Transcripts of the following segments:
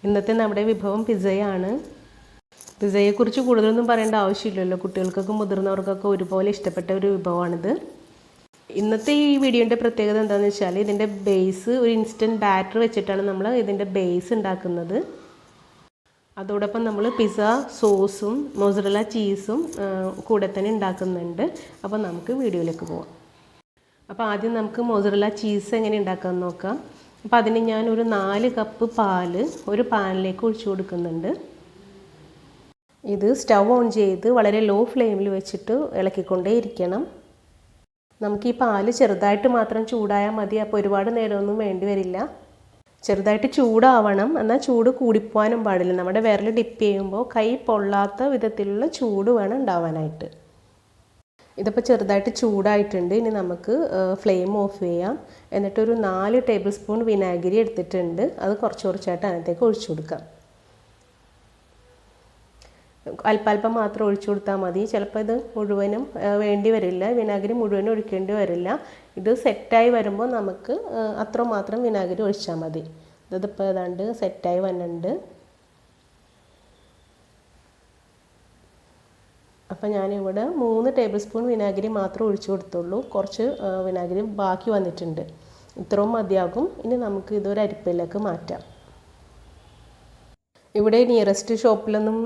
ഇന്നത്തെ നമ്മുടെ വിഭവം പിസ്സയാണ്. പിസ്സയെക്കുറിച്ച് കൂടുതലൊന്നും പറയേണ്ട ആവശ്യമില്ലല്ലോ. കുട്ടികൾക്കൊക്കെ മുതിർന്നവർക്കൊക്കെ ഒരുപോലെ ഇഷ്ടപ്പെട്ട ഒരു വിഭവമാണിത്. ഇന്നത്തെ ഈ വീഡിയോൻ്റെ പ്രത്യേകത എന്താണെന്ന് വെച്ചാൽ ഇതിൻ്റെ ബേസ് ഒരു ഇൻസ്റ്റൻറ്റ് ബാറ്റർ വെച്ചിട്ടാണ് നമ്മൾ ഇതിൻ്റെ ബേസ് ഉണ്ടാക്കുന്നത്. അതോടൊപ്പം നമ്മൾ പിസ്സ സോസും മൊസറല്ല ചീസും കൂടെ തന്നെ ഉണ്ടാക്കുന്നുണ്ട്. അപ്പോൾ നമുക്ക് വീഡിയോയിലേക്ക് പോവാം. അപ്പോൾ ആദ്യം നമുക്ക് മൊസറല്ല ചീസ് എങ്ങനെ ഉണ്ടാക്കാമെന്ന് നോക്കാം. അപ്പോൾ അതിന് ഞാൻ ഒരു 4 കപ്പ് പാല് ഒരു പാനിലേക്ക് ഒഴിച്ചു കൊടുക്കുന്നുണ്ട്. ഇത് സ്റ്റവ് ഓൺ ചെയ്ത് വളരെ ലോ ഫ്ലെയിമിൽ വെച്ചിട്ട് ഇളക്കിക്കൊണ്ടേ ഇരിക്കണം. നമുക്ക് ഈ പാല് ചെറുതായിട്ട് മാത്രം ചൂടായാൽ മതി. അപ്പോൾ ഒരുപാട് നേരമൊന്നും വേണ്ടി വരില്ല. ചെറുതായിട്ട് ചൂടാവണം, എന്നാൽ ചൂട് കൂടിപ്പോവാനും പാടില്ല. നമ്മുടെ വിരൽ ഡിപ്പ് ചെയ്യുമ്പോൾ കൈ പൊള്ളാത്ത വിധത്തിലുള്ള ചൂട് വേണം ഉണ്ടാവാനായിട്ട്. ഇതിപ്പോൾ ചെറുതായിട്ട് ചൂടായിട്ടുണ്ട്. ഇനി നമുക്ക് ഫ്ലെയിം ഓഫ് ചെയ്യാം. എന്നിട്ടൊരു 4 ടേബിൾ സ്പൂൺ വിനാഗിരി എടുത്തിട്ടുണ്ട്. അത് കുറച്ച് കുറച്ചായിട്ട് അതിനകത്തേക്ക് ഒഴിച്ചു കൊടുക്കാം. അല്പം മാത്രം ഒഴിച്ചു കൊടുത്താൽ മതി. ചിലപ്പോൾ ഇത് മുഴുവനും വേണ്ടി വരില്ല, വിനാഗിരി മുഴുവനും ഒഴിക്കേണ്ടി വരില്ല. ഇത് സെറ്റായി വരുമ്പോൾ നമുക്ക് അത്രമാത്രം വിനാഗിരി ഒഴിച്ചാൽ മതി. ഇതിപ്പോൾ ഏതാണ്ട് സെറ്റായി വന്നിട്ടുണ്ട്. അപ്പോൾ ഞാനിവിടെ 3 ടേബിൾ സ്പൂൺ വിനാഗിരി മാത്രം ഒഴിച്ചു കൊടുത്തുള്ളൂ. കുറച്ച് വിനാഗിരി ബാക്കി വന്നിട്ടുണ്ട്. ഇത്രയും മതിയാകും. ഇനി നമുക്ക് ഇതൊരു അരിപ്പയിലേക്ക് മാറ്റാം. ഇവിടെ നിയറസ്റ്റ് ഷോപ്പിലൊന്നും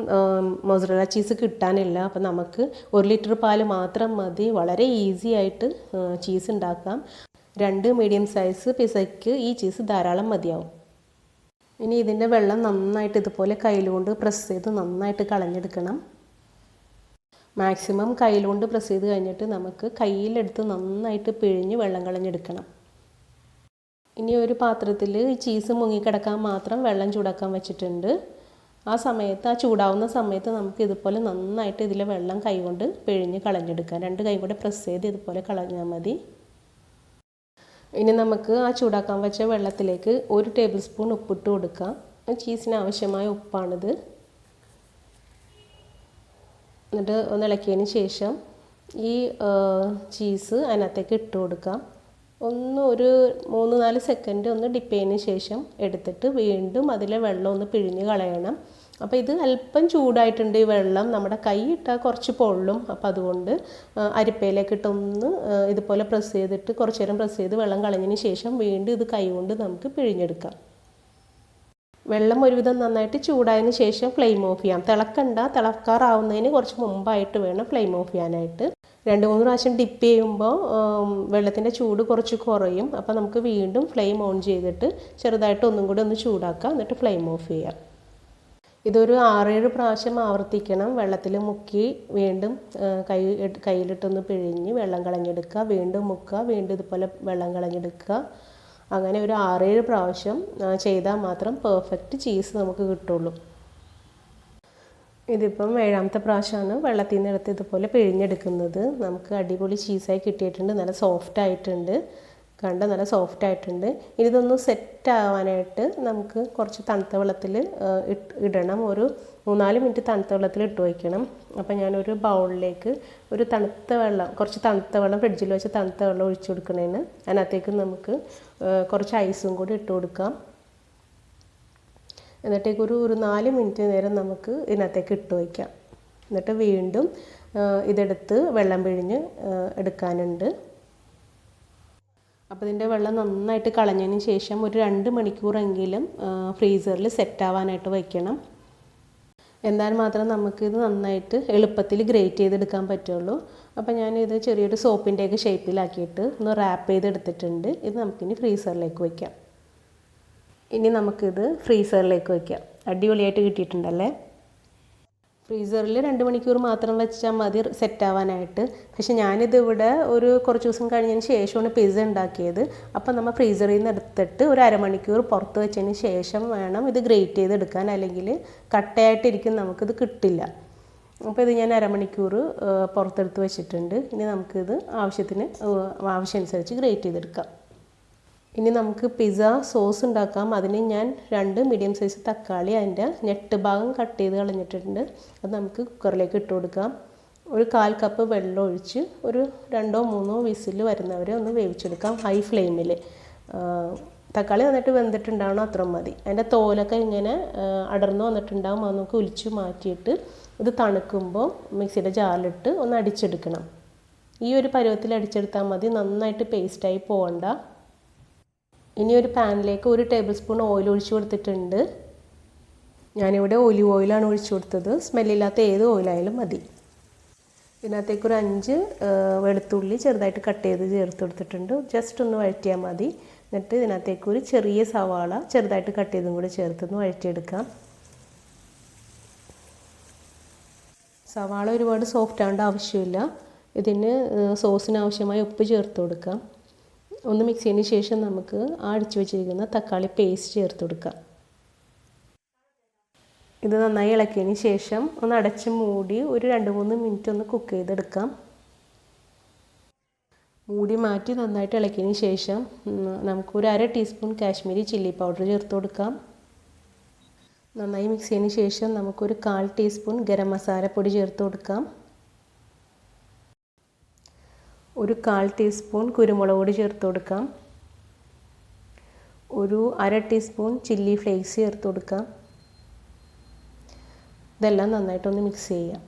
മൊസറല്ല ചീസ് കിട്ടാനില്ല. അപ്പോൾ നമുക്ക് 1 ലിറ്റർ പാല് മാത്രം മതി. വളരെ ഈസി ആയിട്ട് ചീസ് ഉണ്ടാക്കാം. 2 മീഡിയം സൈസ് പിസയ്ക്ക് ഈ ചീസ് ധാരാളം മതിയാവും. ഇനി ഇതിൻ്റെ വെള്ളം നന്നായിട്ട് ഇതുപോലെ കയ്യിലുകൊണ്ട് പ്രസ് ചെയ്ത് നന്നായിട്ട് കളഞ്ഞെടുക്കണം. മാക്സിമം കയ്യിലുകൊണ്ട് പ്രസ് ചെയ്ത് കഴിഞ്ഞിട്ട് നമുക്ക് കയ്യിലെടുത്ത് നന്നായിട്ട് പിഴിഞ്ഞ് വെള്ളം കളഞ്ഞെടുക്കണം. ഇനി ഒരു പാത്രത്തിൽ ചീസ് മുങ്ങിക്കിടക്കാൻ മാത്രം വെള്ളം ചൂടാക്കാൻ വെച്ചിട്ടുണ്ട്. ആ ചൂടാവുന്ന സമയത്ത് നമുക്ക് ഇതുപോലെ നന്നായിട്ട് ഇതിലെ വെള്ളം കൈകൊണ്ട് പിഴിഞ്ഞ് കളഞ്ഞെടുക്കാം. 2 കൈ കൂടെ പ്രസ് ചെയ്ത് ഇതുപോലെ കളഞ്ഞാൽ മതി. ഇനി നമുക്ക് ആ ചൂടാക്കാൻ വെച്ച വെള്ളത്തിലേക്ക് 1 ടേബിൾ സ്പൂൺ ഉപ്പിട്ട് കൊടുക്കാം. ചീസിന് ആവശ്യമായ ഉപ്പാണിത്. എന്നിട്ട് ഒന്ന് ഇളക്കിയതിന് ശേഷം ഈ ചീസ് അതിനകത്തേക്ക് ഇട്ട് കൊടുക്കാം. ഒരു 3-4 സെക്കൻഡ് ഒന്ന് ഡിപ്പ് ചെയ്തതിന് ശേഷം എടുത്തിട്ട് വീണ്ടും അതിലെ വെള്ളം ഒന്ന് പിഴിഞ്ഞ് കളയണം. അപ്പോൾ ഇത് അല്പം ചൂടായിട്ടുണ്ട്. ഈ വെള്ളം നമ്മുടെ കൈ ഇട്ടാൽ കുറച്ച് പൊള്ളും. അപ്പോൾ അതുകൊണ്ട് അരിപ്പയിലേക്ക് ഇട്ടൊന്ന് ഇതുപോലെ പ്രസ് ചെയ്തിട്ട് കുറച്ച് നേരം പ്രസ് ചെയ്ത് വെള്ളം കളഞ്ഞതിന് ശേഷം വീണ്ടും ഇത് കൈ കൊണ്ട് നമുക്ക് പിഴിഞ്ഞെടുക്കാം. വെള്ളം ഒരുവിധം നന്നായിട്ട് ചൂടായതിന് ശേഷം ഫ്ലെയിം ഓഫ് ചെയ്യാം. തിളക്കാറാവുന്നതിന് കുറച്ച് മുമ്പായിട്ട് വേണം ഫ്ലെയിം ഓഫ് ചെയ്യാനായിട്ട്. 2-3 പ്രാവശ്യം ഡിപ്പ് ചെയ്യുമ്പോൾ വെള്ളത്തിൻ്റെ ചൂട് കുറച്ച് കുറയും. അപ്പോൾ നമുക്ക് വീണ്ടും ഫ്ലെയിം ഓൺ ചെയ്തിട്ട് ചെറുതായിട്ട് ഒന്നും കൂടി ഒന്ന് ചൂടാക്കാം. എന്നിട്ട് ഫ്ലെയിം ഓഫ് ചെയ്യാം. ഇതൊരു 6-7 പ്രാവശ്യം ആവർത്തിക്കണം. വെള്ളത്തിൽ മുക്കി വീണ്ടും കയ്യിലിട്ടൊന്ന് പിഴിഞ്ഞ് വെള്ളം കളഞ്ഞെടുക്കുക. വീണ്ടും മുക്കുക. വീണ്ടും ഇതുപോലെ വെള്ളം കളഞ്ഞെടുക്കുക. അങ്ങനെ ഒരു 6-7 പ്രാവശ്യം ചെയ്താൽ മാത്രം പെർഫെക്റ്റ് ചീസ് നമുക്ക് കിട്ടുള്ളൂ. ഇതിപ്പം 7ാമത്തെ പ്രാവശ്യമാണ് വെള്ളത്തിൽ നിന്ന് എടുത്ത് ഇതുപോലെ പിഴിഞ്ഞെടുക്കുന്നത്. നമുക്ക് അടിപൊളി ചീസായി കിട്ടിയിട്ടുണ്ട്. നല്ല സോഫ്റ്റ് ആയിട്ടുണ്ട്. നല്ല സോഫ്റ്റ് ആയിട്ടുണ്ട്. ഇതൊന്ന് സെറ്റ് ആവാനായിട്ട് നമുക്ക് കുറച്ച് തണുത്ത വെള്ളത്തിൽ ഇടണം. ഒരു 3-4 മിനിറ്റ് തണുത്ത വെള്ളത്തിൽ ഇട്ട് വയ്ക്കണം. അപ്പോൾ ഞാനൊരു ബൗളിലേക്ക് കുറച്ച് തണുത്ത വെള്ളം ഫ്രിഡ്ജിൽ വെച്ച് തണുത്ത വെള്ളം ഒഴിച്ചു കൊടുക്കണേന് അതിനകത്തേക്ക് നമുക്ക് കുറച്ച് ഐസും കൂടി ഇട്ട് കൊടുക്കാം. എന്നിട്ടേക്ക് ഒരു 4 മിനിറ്റ് നേരം നമുക്ക് ഇതിനകത്തേക്ക് ഇട്ട് വയ്ക്കാം. എന്നിട്ട് വീണ്ടും ഇതെടുത്ത് വെള്ളം പിഴിഞ്ഞ് എടുക്കാനുണ്ട്. അപ്പോൾ ഇതിൻ്റെ വെള്ളം നന്നായിട്ട് കളഞ്ഞതിന് ശേഷം ഒരു 2 മണിക്കൂറെങ്കിലും ഫ്രീസറിൽ സെറ്റാവാനായിട്ട് വയ്ക്കണം. എന്നാൽ മാത്രം നമുക്കിത് നന്നായിട്ട് എളുപ്പത്തിൽ ഗ്രേറ്റ് ചെയ്തെടുക്കാൻ പറ്റുള്ളൂ. അപ്പോൾ ഞാനിത് ചെറിയൊരു സോപ്പിൻ്റെയൊക്കെ ഷേപ്പിലാക്കിയിട്ട് ഒന്ന് റാപ്പ് ചെയ്തെടുത്തിട്ടുണ്ട്. ഇത് നമുക്കിനി ഫ്രീസറിലേക്ക് വയ്ക്കാം. ഇനി നമുക്കിത് ഫ്രീസറിലേക്ക് വയ്ക്കാം. അടിപൊളിയായിട്ട് കിട്ടിയിട്ടുണ്ടല്ലേ. ഫ്രീസറിൽ 2 മണിക്കൂർ മാത്രം വെച്ചാൽ മതി സെറ്റാവാനായിട്ട്. പക്ഷേ ഞാനിതിവിടെ കുറച്ച് ദിവസം കഴിഞ്ഞതിന് ശേഷമാണ് പിസ്സ ഉണ്ടാക്കിയത്. അപ്പോൾ നമ്മൾ ഫ്രീസറിൽ നിന്ന് എടുത്തിട്ട് ഒരു അരമണിക്കൂർ പുറത്ത് വെച്ചതിന് ശേഷം വേണം ഇത് ഗ്രേറ്റ് ചെയ്തെടുക്കാൻ. അല്ലെങ്കിൽ കട്ടയായിട്ടിരിക്കും, നമുക്കിത് കിട്ടില്ല. അപ്പോൾ ഇത് ഞാൻ അരമണിക്കൂർ പുറത്തെടുത്ത് വെച്ചിട്ടുണ്ട്. ഇനി നമുക്കിത് ആവശ്യമനുസരിച്ച് ഗ്രേറ്റ് ചെയ്തെടുക്കാം. ഇനി നമുക്ക് പിസ്സ സോസ് ഉണ്ടാക്കാം. അതിന് ഞാൻ 2 മീഡിയം സൈസ് തക്കാളി അതിൻ്റെ ഞെട്ട് ഭാഗം കട്ട് ചെയ്ത് കളഞ്ഞിട്ടുണ്ട്. അത് നമുക്ക് കുക്കറിലേക്ക് ഇട്ട് കൊടുക്കാം. ഒരു 1/4 കപ്പ് വെള്ളം ഒഴിച്ച് ഒരു 2-3 വിസിൽ വരുന്നവരെ ഒന്ന് വേവിച്ചെടുക്കാം ഹൈ ഫ്ലെയിമിൽ. തക്കാളി നന്നായിട്ട് വെന്തിട്ടുണ്ടാവണം, അത്ര മതി. അതിൻ്റെ തോലൊക്കെ ഇങ്ങനെ അടർന്ന് വന്നിട്ടുണ്ടാവും. അത് നമുക്ക് ഒലിച്ച് മാറ്റിയിട്ട് ഇത് തണുക്കുമ്പോൾ മിക്സിയുടെ ജാറിലിട്ട് ഒന്ന് അടിച്ചെടുക്കണം. ഈ ഒരു പരുവത്തിൽ അടിച്ചെടുത്താൽ മതി, നന്നായിട്ട് പേസ്റ്റായി പോകണ്ട. ഇനി ഒരു പാനിലേക്ക് 1 ടേബിൾ സ്പൂൺ ഓയിൽ ഒഴിച്ച് കൊടുത്തിട്ടുണ്ട്. ഞാനിവിടെ ഒലിവ് ഓയിലാണ് ഒഴിച്ചു കൊടുത്തത്. സ്മെല്ലില്ലാത്ത ഏത് ഓയിലായാലും മതി. ഇതിനകത്തേക്ക് ഒരു 5 വെളുത്തുള്ളി ചെറുതായിട്ട് കട്ട് ചെയ്ത് ചേർത്ത് കൊടുത്തിട്ടുണ്ട്. ജസ്റ്റ് ഒന്ന് വഴറ്റിയാൽ മതി. എന്നിട്ട് ഇതിനകത്തേക്ക് ഒരു ചെറിയ സവാള ചെറുതായിട്ട് കട്ട് ചെയ്തും കൂടി ചേർത്തൊന്ന് വഴറ്റിയെടുക്കാം. സവാള ഒരുപാട് സോഫ്റ്റ് ആവേണ്ട ആവശ്യമില്ല. ഇതിന് സോസിന് ആവശ്യമായ ഉപ്പ് ചേർത്ത് കൊടുക്കാം. ഒന്ന് മിക്സ് ചെയ്തതിന് ശേഷം നമുക്ക് അടിച്ചു വെച്ചിരിക്കുന്ന തക്കാളി പേസ്റ്റ് ചേർത്ത് കൊടുക്കാം. ഇത് നന്നായി ഇളക്കിയതിന് ശേഷം ഒന്ന് അടച്ച് മൂടി ഒരു 2-3 മിനിറ്റ് ഒന്ന് കുക്ക് ചെയ്തെടുക്കാം. മൂടി മാറ്റി നന്നായിട്ട് ഇളക്കിയതിന് ശേഷം നമുക്കൊരു 1/2 ടീസ്പൂൺ കാശ്മീരി ചില്ലി പൗഡർ ചേർത്ത് കൊടുക്കാം. നന്നായി മിക്സ് ചെയ്തതിന് ശേഷം നമുക്കൊരു 1/4 ടീസ്പൂൺ ഗരം മസാലപ്പൊടി ചേർത്ത് കൊടുക്കാം. ഒരു 1/4 ടീസ്പൂൺ കുരുമുളക് പൊടി ചേർത്ത് കൊടുക്കാം. ഒരു 1/2 ടീസ്പൂൺ ചില്ലി ഫ്ലേക്സ് ചേർത്ത് കൊടുക്കാം. ഇതെല്ലാം നന്നായിട്ടൊന്ന് മിക്സ് ചെയ്യാം.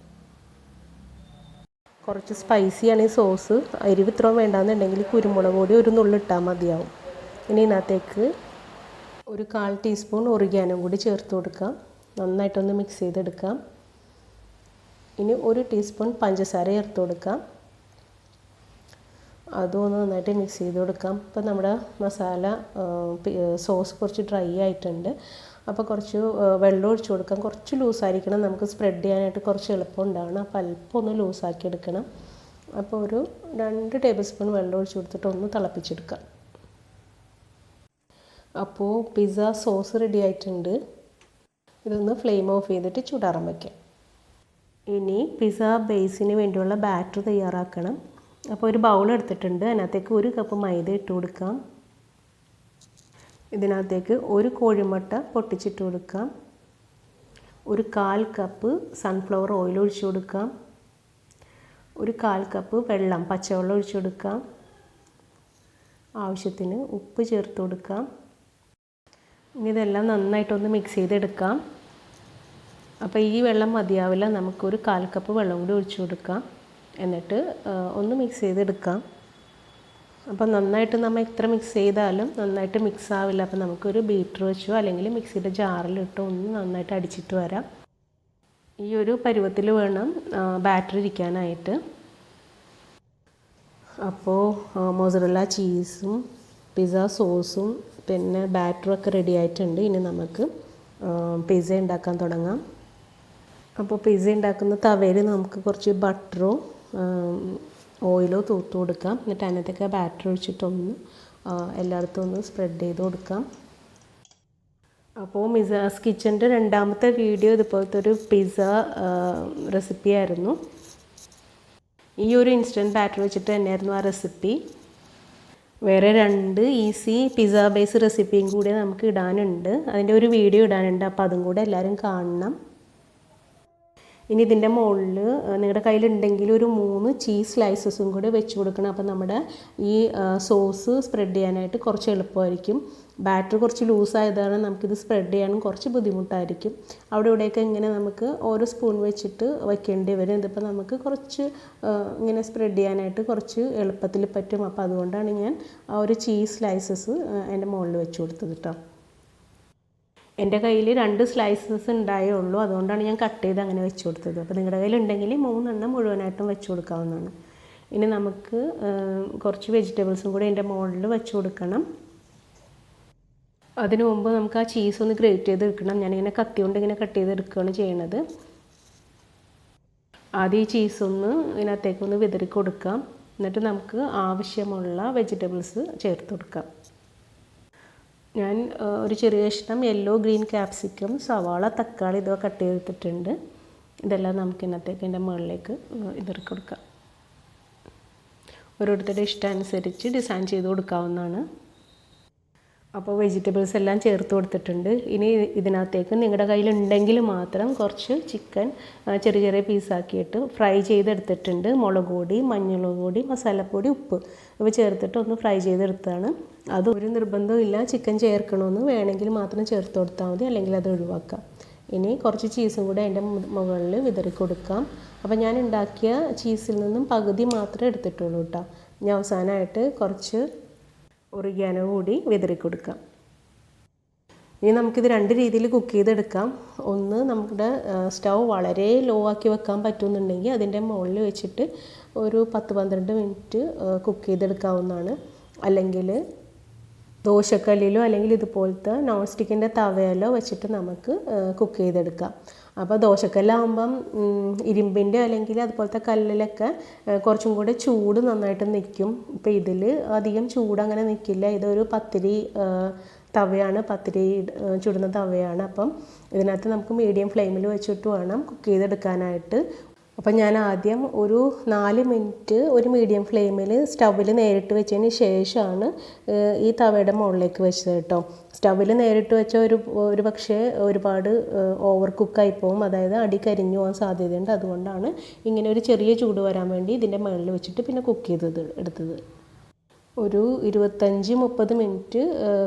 കുറച്ച് സ്പൈസിയാണ് ഈ സോസ്. എരിവ് ഇത്രയും വേണ്ടാന്നുണ്ടെങ്കിൽ കുരുമുളക് പൊടി ഒരു നുള്ളിട്ടാൽ മതിയാവും. ഇനി ഇതിനകത്തേക്ക് ഒരു 1/4 ടീസ്പൂൺ ഒറിഗാനോ കൂടി ചേർത്ത് കൊടുക്കാം. നന്നായിട്ടൊന്ന് മിക്സ് ചെയ്തെടുക്കാം. ഇനി 1 ടീസ്പൂൺ പഞ്ചസാര ചേർത്ത് കൊടുക്കാം. അതും ഒന്ന് നന്നായിട്ട് മിക്സ് ചെയ്ത് കൊടുക്കാം. ഇപ്പോൾ നമ്മുടെ മസാല സോസ് കുറച്ച് ഡ്രൈ ആയിട്ടുണ്ട്. അപ്പോൾ കുറച്ച് വെള്ളം ഒഴിച്ച് കൊടുക്കാം. കുറച്ച് ലൂസായിരിക്കണം, നമുക്ക് സ്പ്രെഡ് ചെയ്യാനായിട്ട് കുറച്ച് എളുപ്പം ഉണ്ടാവണം. അപ്പോൾ അല്പം ഒന്ന് ലൂസാക്കി എടുക്കണം. അപ്പോൾ ഒരു 2 ടേബിൾ സ്പൂൺ വെള്ളം ഒഴിച്ച് കൊടുത്തിട്ട് ഒന്ന് തിളപ്പിച്ചെടുക്കാം. അപ്പോൾ പിസ്സ സോസ് റെഡി ആയിട്ടുണ്ട്. ഇതൊന്ന് ഫ്ലെയിം ഓഫ് ചെയ്തിട്ട് ചൂടാറാൻ വയ്ക്കാം. ഇനി പിസ്സ ബേസിന് വേണ്ടിയുള്ള ബാറ്റർ തയ്യാറാക്കണം. അപ്പോൾ ഒരു ബൗൾ എടുത്തിട്ടുണ്ട്. അതിനകത്തേക്ക് 1 കപ്പ് മൈദ ഇട്ട് കൊടുക്കാം. ഇതിനകത്തേക്ക് 1 കോഴിമുട്ട പൊട്ടിച്ചിട്ട് കൊടുക്കാം. ഒരു 1/4 കപ്പ് സൺഫ്ലവർ ഓയിൽ ഒഴിച്ച് കൊടുക്കാം. ഒരു 1/4 കപ്പ് വെള്ളം, പച്ചവെള്ളം ഒഴിച്ച് കൊടുക്കാം. ആവശ്യത്തിന് ഉപ്പ് ചേർത്ത് കൊടുക്കാം. ഇനി ഇതെല്ലാം നന്നായിട്ടൊന്ന് മിക്സ് ചെയ്തെടുക്കാം. അപ്പോൾ ഈ വെള്ളം മതിയാവില്ല, നമുക്കൊരു 1/4 കപ്പ് വെള്ളം കൂടി ഒഴിച്ച് കൊടുക്കാം. എന്നിട്ട് ഒന്ന് മിക്സ് ചെയ്തെടുക്കാം. അപ്പോൾ നന്നായിട്ട് നമ്മൾ എത്ര മിക്സ് ചെയ്താലും നന്നായിട്ട് മിക്സ് ആവില്ല. അപ്പോൾ നമുക്കൊരു ബീറ്റർ വെച്ചോ അല്ലെങ്കിൽ മിക്സിയുടെ ജാറിലിട്ടോ ഒന്ന് നന്നായിട്ട് അടിച്ചിട്ട് വരാം. ഈ ഒരു പരുവത്തിൽ വേണം ബാറ്റർ ഇരിക്കാനായിട്ട്. അപ്പോൾ മൊസറല്ല ചീസും പിസ്സ സോസും പിന്നെ ബാറ്ററൊക്കെ റെഡി ആയിട്ടുണ്ട്. ഇനി നമുക്ക് പിസ്സ ഉണ്ടാക്കാൻ തുടങ്ങാം. അപ്പോൾ പിസ്സ ഉണ്ടാക്കുന്ന തവയിൽ നമുക്ക് കുറച്ച് ബട്ടറോ ഓയിലോ തൂത്ത് കൊടുക്കാം. എന്നിട്ട് അതിനകത്തൊക്കെ ബാറ്റർ ഒഴിച്ചിട്ടൊന്ന് എല്ലായിടത്തും ഒന്ന് സ്പ്രെഡ് ചെയ്ത് കൊടുക്കാം. അപ്പോൾ മിസാസ് കിച്ചൻ്റെ 2ാമത്തെ വീഡിയോ ഇതുപോലത്തെ ഒരു പിസ്സ റെസിപ്പി ആയിരുന്നു. ഈ ഒരു ഇൻസ്റ്റൻറ്റ് ബാറ്റർ വെച്ചിട്ട് തന്നെയായിരുന്നു ആ റെസിപ്പി. വേറെ 2 ഈസി പിസ്സ ബേസ് റെസിപ്പിയും കൂടി നമുക്ക് ഇടാനുണ്ട്. അതിൻ്റെ ഒരു വീഡിയോ ഇടാനുണ്ട്. അപ്പോൾ അതും കൂടെ എല്ലാവരും കാണണം. ഇനി ഇതിൻ്റെ മുകളിൽ നിങ്ങളുടെ കയ്യിലുണ്ടെങ്കിൽ ഒരു 3 ചീസ് സ്ലൈസസും കൂടി വെച്ച് കൊടുക്കണം. അപ്പോൾ നമ്മുടെ ഈ സോസ് സ്പ്രെഡ് ചെയ്യാനായിട്ട് കുറച്ച് എളുപ്പമായിരിക്കും. ബാറ്റർ കുറച്ച് ലൂസായതാണ്, നമുക്കിത് സ്പ്രെഡ് ചെയ്യാനും കുറച്ച് ബുദ്ധിമുട്ടായിരിക്കും. അവിടെ ഇവിടെയൊക്കെ ഇങ്ങനെ നമുക്ക് ഓരോ സ്പൂൺ വെച്ചിട്ട് വയ്ക്കേണ്ടി വരും. ഇതിപ്പോൾ നമുക്ക് കുറച്ച് ഇങ്ങനെ സ്പ്രെഡ് ചെയ്യാനായിട്ട് കുറച്ച് എളുപ്പത്തിൽ പറ്റും. അപ്പോൾ അതുകൊണ്ടാണ് ഞാൻ ആ ഒരു ചീസ് സ്ലൈസസ് അതിൻ്റെ മുകളിൽ വെച്ച് കൊടുത്തത് കേട്ടോ. എൻ്റെ കയ്യിൽ 2 സ്ലൈസസ് ഉണ്ടായേ ഉള്ളൂ, അതുകൊണ്ടാണ് ഞാൻ കട്ട് ചെയ്ത് അങ്ങനെ വെച്ച് കൊടുത്തത്. അപ്പോൾ നിങ്ങളുടെ കയ്യിലുണ്ടെങ്കിൽ 3 എണ്ണം മുഴുവനായിട്ടും വെച്ച് കൊടുക്കാവുന്നതാണ്. ഇനി നമുക്ക് കുറച്ച് വെജിറ്റബിൾസും കൂടി അതിൻ്റെ മുകളിൽ വെച്ച് കൊടുക്കണം. അതിനു മുമ്പ് നമുക്ക് ആ ചീസ് ഒന്ന് ഗ്രേറ്റ് ചെയ്ത് എടുക്കണം. ഞാനിങ്ങനെ കത്തി കൊണ്ട് ഇങ്ങനെ കട്ട് ചെയ്തെടുക്കുകയാണ് ചെയ്യണത്. ആദ്യം ഈ ചീസൊന്ന് ഇതിനകത്തേക്കൊന്ന് വിതറി കൊടുക്കാം. എന്നിട്ട് നമുക്ക് ആവശ്യമുള്ള വെജിറ്റബിൾസ് ചേർത്ത് കൊടുക്കാം. ഞാൻ ഒരു ചെറിയ കഷ്ണം യെല്ലോ ഗ്രീൻ ക്യാപ്സിക്കം, സവാള, തക്കാളി ഇതൊക്കെ കട്ട് ചെയ്തിട്ടുണ്ട്. ഇതെല്ലാം നമുക്ക് ഇതിനകത്തേക്ക് ഇതിൻ്റെ മുകളിലേക്ക് വിതറി കൊടുക്കാം. ഓരോരുത്തരുടെ ഇഷ്ടമനുസരിച്ച് ഡിസൈൻ ചെയ്ത് കൊടുക്കാവുന്നതാണ്. അപ്പോൾ വെജിറ്റബിൾസ് എല്ലാം ചേർത്ത് കൊടുത്തിട്ടുണ്ട്. ഇനി ഇതിനകത്തേക്ക് നിങ്ങളുടെ കയ്യിലുണ്ടെങ്കിൽ മാത്രം കുറച്ച് ചിക്കൻ ചെറിയ ചെറിയ പീസാക്കിയിട്ട് ഫ്രൈ ചെയ്തെടുത്തിട്ടുണ്ട്. മുളക് പൊടി, മഞ്ഞൾമുളക് പൊടി, മസാലപ്പൊടി, ഉപ്പ് ഇവ ചേർത്തിട്ട് ഒന്ന് ഫ്രൈ ചെയ്തെടുത്താണ്. അത് ഒരു നിർബന്ധമില്ല ചിക്കൻ ചേർക്കണമെന്ന്, വേണമെങ്കിൽ മാത്രം ചേർത്ത് കൊടുത്താൽ മതി, അല്ലെങ്കിൽ അത് ഒഴിവാക്കാം. ഇനി കുറച്ച് ചീസും കൂടെ അതിൻ്റെ മുകളിൽ വിതറി കൊടുക്കാം. അപ്പോൾ ഞാൻ ഉണ്ടാക്കിയ ചീസിൽ നിന്നും പകുതി മാത്രമേ എടുത്തിട്ടുള്ളൂ കേട്ടോ. ഇനി അവസാനമായിട്ട് കുറച്ച് ഒറിഗാനോ കൂടി വിതറി കൊടുക്കാം. ഇനി നമുക്കിത് 2 രീതിയിൽ കുക്ക് ചെയ്തെടുക്കാം. ഒന്ന്, നമ്മുടെ സ്റ്റൗ വളരെ ലോ ആക്കി വെക്കാൻ പറ്റുമെന്നുണ്ടെങ്കിൽ അതിൻ്റെ മുകളിൽ വെച്ചിട്ട് ഒരു 10-12 മിനിറ്റ് കുക്ക് ചെയ്തെടുക്കാവുന്നതാണ്. അല്ലെങ്കിൽ ദോശക്കല്ലിലോ അല്ലെങ്കിൽ ഇതുപോലത്തെ നോൺ സ്റ്റിക്കിൻ്റെ തവയിലോ വെച്ചിട്ട് നമുക്ക് കുക്ക് ചെയ്തെടുക്കാം. അപ്പോൾ ദോശക്കല്ലാകുമ്പം ഇരുമ്പിൻ്റെ അല്ലെങ്കിൽ അതുപോലത്തെ കല്ലിലൊക്കെ കുറച്ചും കൂടെ ചൂട് നന്നായിട്ട് നിൽക്കും. ഇപ്പോൾ ഇതിൽ അധികം ചൂട് അങ്ങനെ നിൽക്കില്ല. ഇതൊരു പത്തിരി തവയാണ്, പത്തിരി ചുടുന്ന തവയാണ്. അപ്പം ഇതിനകത്ത് നമുക്ക് മീഡിയം ഫ്ലെയിമിൽ വെച്ചിട്ട് വേണം കുക്ക് ചെയ്തെടുക്കാനായിട്ട്. അപ്പം ഞാൻ ആദ്യം ഒരു 4 മിനിറ്റ് ഒരു മീഡിയം ഫ്ലെയിമിൽ സ്റ്റൗവിൽ നേരിട്ട് വെച്ചതിന് ശേഷമാണ് ഈ തവയുടെ മുകളിലേക്ക് വെച്ചത് കേട്ടോ. സ്റ്റൗവിൽ നേരിട്ട് വെച്ചാൽ ഒരു പക്ഷേ ഒരുപാട് ഓവർ കുക്കായി പോകും, അതായത് അടി കരിഞ്ഞു പോകാൻ സാധ്യതയുണ്ട്. അതുകൊണ്ടാണ് ഇങ്ങനെ ഒരു ചെറിയ ചൂട് വരാൻ വേണ്ടി ഇതിൻ്റെ മുകളിൽ വെച്ചിട്ട് പിന്നെ കുക്ക് എടുത്തത്. ഒരു 25-30 മിനിറ്റ്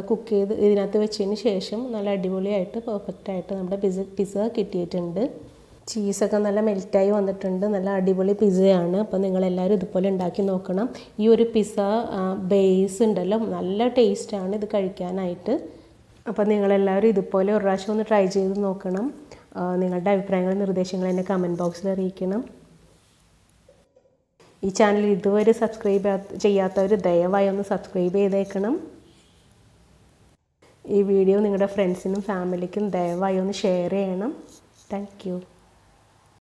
കുക്ക് ചെയ്ത് ഇതിനകത്ത് വെച്ചതിന് ശേഷം നല്ല അടിപൊളിയായിട്ട് പെർഫെക്റ്റായിട്ട് നമ്മുടെ പിസ്സ കിട്ടിയിട്ടുണ്ട്. ചീസൊക്കെ നല്ല മെൽറ്റായി വന്നിട്ടുണ്ട്. നല്ല അടിപൊളി പിസ്സയാണ്. അപ്പോൾ നിങ്ങളെല്ലാവരും ഇതുപോലെ ഉണ്ടാക്കി നോക്കണം. ഈ ഒരു പിസ്സ ബേസ് ഉണ്ടല്ലോ, നല്ല ടേസ്റ്റാണ് ഇത് കഴിക്കാനായിട്ട്. അപ്പോൾ നിങ്ങളെല്ലാവരും ഇതുപോലെ ഒരു പ്രാവശ്യം ഒന്ന് ട്രൈ ചെയ്ത് നോക്കണം. നിങ്ങളുടെ അഭിപ്രായങ്ങളും നിർദ്ദേശങ്ങളും എന്നെ കമൻറ്റ് ബോക്സിൽ അറിയിക്കണം. ഈ ചാനൽ ഇതുവരെ സബ്സ്ക്രൈബ് ചെയ്യാത്തവർ ദയവായി ഒന്ന് സബ്സ്ക്രൈബ് ചെയ്തേക്കണം. ഈ വീഡിയോ നിങ്ങളുടെ ഫ്രണ്ട്സിനും ഫാമിലിക്കും ദയവായി ഒന്ന് ഷെയർ ചെയ്യണം. Thank you.